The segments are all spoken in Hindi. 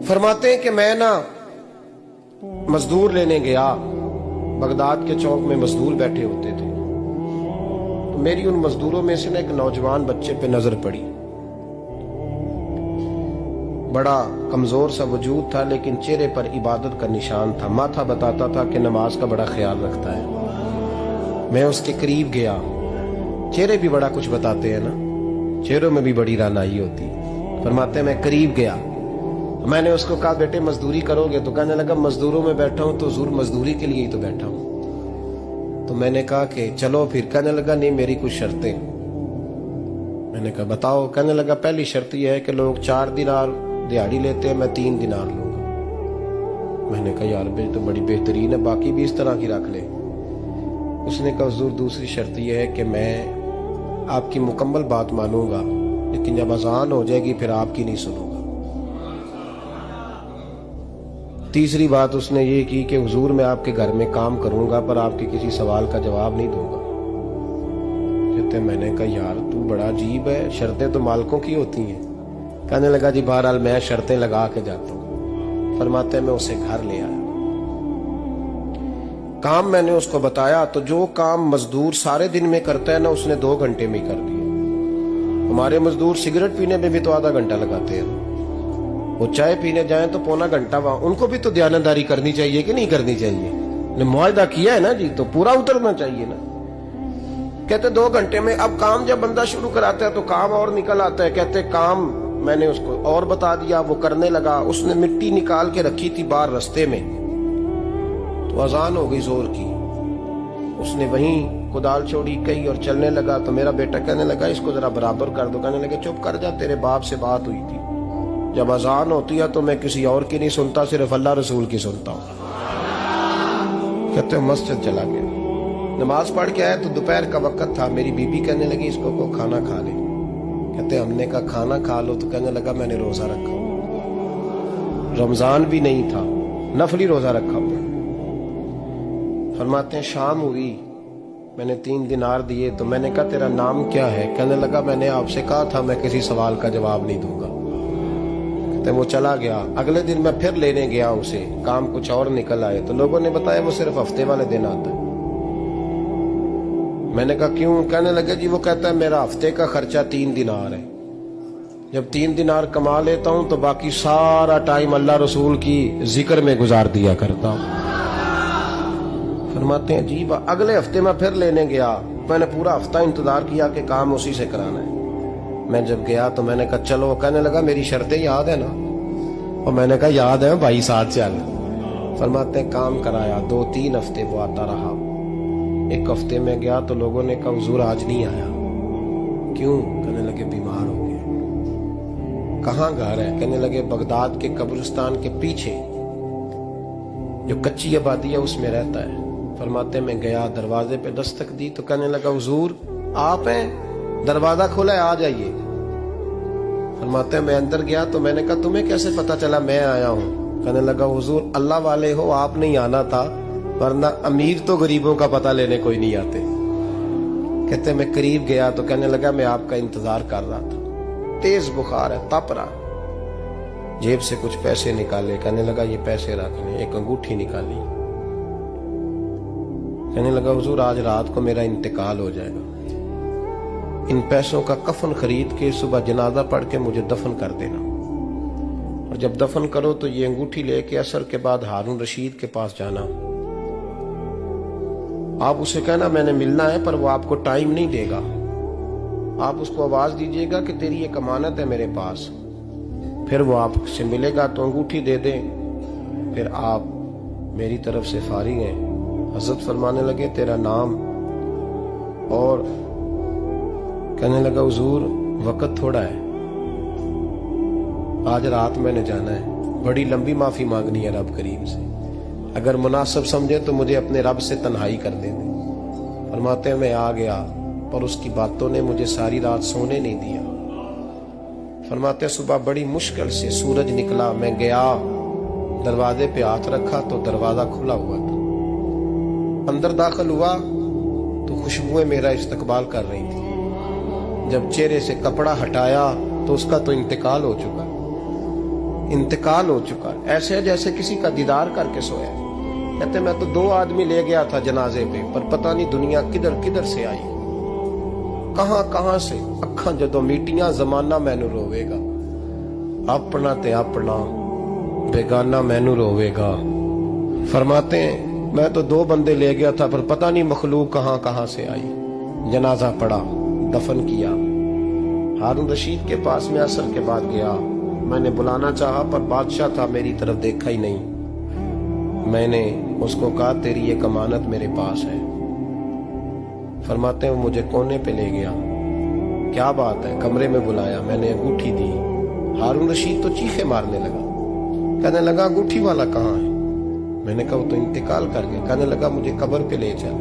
फरमाते हैं कि मैं ना मजदूर लेने गया, बगदाद के चौक में मजदूर बैठे होते थे। तो मेरी उन मजदूरों में से ना एक नौजवान बच्चे पे नजर पड़ी। बड़ा कमजोर सा वजूद था, लेकिन चेहरे पर इबादत का निशान था। माथा बताता था कि नमाज का बड़ा ख्याल रखता है। मैं उसके करीब गया। चेहरे भी बड़ा कुछ बताते हैं ना, चेहरों में भी बड़ी रानाई होती है। फरमाते हैं मैं करीब गया, मैंने उसको कहा बेटे मजदूरी करोगे? तो कहने लगा मजदूरों में बैठा हूं तो जरूर मजदूरी के लिए ही तो बैठा हूं। तो मैंने कहा कि चलो फिर। कहने लगा नहीं, मेरी कुछ शर्तें। मैंने कहा बताओ? कहने लगा पहली शर्त यह है कि लोग 4 दिनार दिहाड़ी लेते हैं, मैं 3 दिनार लूंगा। मैंने कहा यार बेटे तो बड़ी बेहतरीन है, बाकी भी इस तरह की रख ले। उसने कहा हुजूर दूसरी शर्त यह है कि मैं आपकी मुकम्मल बात मानूंगा, लेकिन जब अजान हो जाएगी फिर आपकी नहीं सुनूंगा। तीसरी बात उसने ये की कि हुजूर मैं आपके घर में काम करूंगा पर आपके किसी सवाल का जवाब नहीं दूंगा। कहते मैंने कहा यार तू बड़ा अजीब है, शर्तें तो मालिकों की होती हैं। कहने लगा जी बहरहाल मैं शर्तें लगा के जाता हूं। फरमाते मैं उसे घर ले आया, काम मैंने उसको बताया। तो जो काम मजदूर सारे दिन में करता है ना, उसने 2 घंटे में कर दिया। हमारे मजदूर सिगरेट पीने में भी तो आधा घंटा लगाते हैं, वो चाय पीने जाएं तो पौना घंटा। वहां उनको भी तो दयानतदारी करनी चाहिए कि नहीं करनी चाहिए? ने मुआहदा किया है ना जी, तो पूरा उतरना चाहिए ना। कहते 2 घंटे में। अब काम जब बंदा शुरू कराता है तो काम और निकल आता है। कहते काम मैंने उसको और बता दिया, वो करने लगा। उसने मिट्टी निकाल के रखी थी बाहर रास्ते में, तो अजान हो गई जोर की। उसने वहीं कुदाल छोड़ी कही और चलने लगा। तो मेरा बेटा कहने लगा इसको जरा बराबर कर दो। कहने लगे चुप कर जा, तेरे बाप से बात हुई थी। जब अजान होती है तो मैं किसी और की नहीं सुनता, सिर्फ अल्लाह रसूल की सुनता हूं। कहते मस्जिद चला गया, नमाज पढ़ के आया तो दोपहर का वक्त था। मेरी बीबी कहने लगी इसको को खाना खा ले। कहते हमने कहा खाना खा लो। तो कहने लगा मैंने रोजा रखा, रमजान भी नहीं था, नफली रोजा रखा हुआ। फरमाते हैं शाम हुई, मैंने 3 दिनार दिए। तो मैंने कहा तेरा नाम क्या है? कहने लगा मैंने आपसे कहा था मैं किसी सवाल का जवाब नहीं दूंगा। तो वो चला गया। अगले दिन मैं फिर लेने गया उसे, काम कुछ और निकल आए। तो लोगों ने बताया वो सिर्फ हफ्ते वाले दिन आता है। मैंने कहा क्यों? कहने लगे जी वो कहता है मेरा हफ्ते का खर्चा 3 दिनार है। जब 3 दिनार कमा लेता हूं तो बाकी सारा टाइम अल्लाह रसूल की जिक्र में गुजार दिया करता हूं। फरमाते हैं जी अगले हफ्ते मैं फिर लेने गया। मैंने पूरा हफ्ता इंतजार किया कि काम उसी से कराना है। मैं जब गया तो मैंने कहा चलो। कहने लगा मेरी शर्तें याद है ना? और मैंने कहा याद है भाई, साथ चल। फरमाते हैं काम कराया। 2-3 हफ्ते वो आता रहा। 1 हफ्ते में गया तो लोगों ने कहा हुजूर आज नहीं आया। क्यों? कहने लगे बीमार हो गए। कहाँ घर है? कहने लगे बगदाद के कब्रिस्तान के पीछे जो कच्ची आबादी है उसमें रहता है। फरमाते मैं गया, दरवाजे पे दस्तक दी तो कहने लगा हुजूर आप हैं? दरवाजा खोला है, आ जाइए। फरमाते हैं मैं अंदर गया तो मैंने कहा तुम्हें कैसे पता चला मैं आया हूँ? कहने लगा हुजूर अल्लाह वाले हो, आप नहीं आना था, वरना अमीर तो गरीबों का पता लेने कोई नहीं आते। कहते मैं करीब गया तो कहने लगा मैं आपका इंतजार कर रहा था, तेज बुखार है, तप रहा। जेब से कुछ पैसे निकाले। कहने लगा ये पैसे रख लें। एक अंगूठी निकाली। कहने लगा हुजूर आज रात को मेरा इंतकाल हो जाएगा, इन पैसों का कफन खरीद के सुबह जनाजा पढ़ के मुझे दफन कर देना, और जब दफन करो तो ये अंगूठी लेके असर के बाद हारून रशीद के पास जाना। आप उसे कहना मैंने मिलना है, पर वो आपको टाइम नहीं देगा। आप उसको आवाज दीजिएगा कि तेरी एक अमानत है मेरे पास। फिर वो आपसे मिलेगा तो अंगूठी दे दे, फिर आप मेरी तरफ से फारिग हैं। हजरत फरमाने लगे तेरा नाम? और कहने लगा हुजूर वक्त थोड़ा है, आज रात मैंने जाना है, बड़ी लंबी माफी मांगनी है रब करीम से। अगर मुनासिब समझे तो मुझे अपने रब से तन्हाई कर दे। फरमाते हैं मैं आ गया, पर उसकी बातों ने मुझे सारी रात सोने नहीं दिया। फरमाते हैं सुबह बड़ी मुश्किल से सूरज निकला। मैं गया, दरवाजे पे हाथ रखा तो दरवाजा खुला हुआ था। अंदर दाखिल हुआ तो खुशबुएं मेरा इस्तकबाल कर रही थी। जब चेहरे से कपड़ा हटाया तो उसका तो इंतकाल हो चुका। इंतकाल हो चुका है, ऐसे है जैसे किसी का दीदार करके सोया। कहते मैं तो 2 आदमी ले गया था जनाजे पे, पर पता नहीं दुनिया किधर किधर से आई, कहां कहां से। अखां जदों मीटियां जमाना मैनू रोवेगा, अपना ते अपना बेगाना मैनू रोवेगा। फरमाते हैं मैं तो 2 बंदे ले गया था, पर पता नहीं मखलूक कहां कहां से आई। जनाजा पड़ा, दफन किया। हारून रशीद के पास में असर के बाद गया, मैंने बुलाना चाहा पर बादशाह था, मेरी तरफ देखा ही नहीं। मैंने उसको कहा तेरी एक अमानत मेरे पास है। फरमाते हैं वो मुझे कोने पे ले गया, क्या बात है, कमरे में बुलाया, मैंने अंगूठी दी। हारून रशीद तो चीखे मारने लगा, कहने लगा अंगूठी वाला कहाँ है? मैंने कहा वो तो इंतकाल कर गया। कहने लगा मुझे कब्र पे ले चल।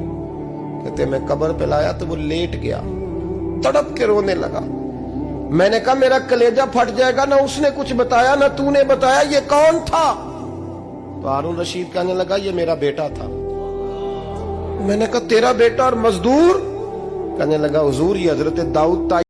कहते मैं कब्र पे लाया तो वो लेट गया, तड़प के रोने लगा। मैंने कहा मेरा कलेजा फट जाएगा, ना उसने कुछ बताया ना तूने बताया, ये कौन था? तो हारून रशीद कहने लगा ये मेरा बेटा था। मैंने कहा तेरा बेटा और मजदूर? कहने लगा हुजूर ये हजरत दाऊद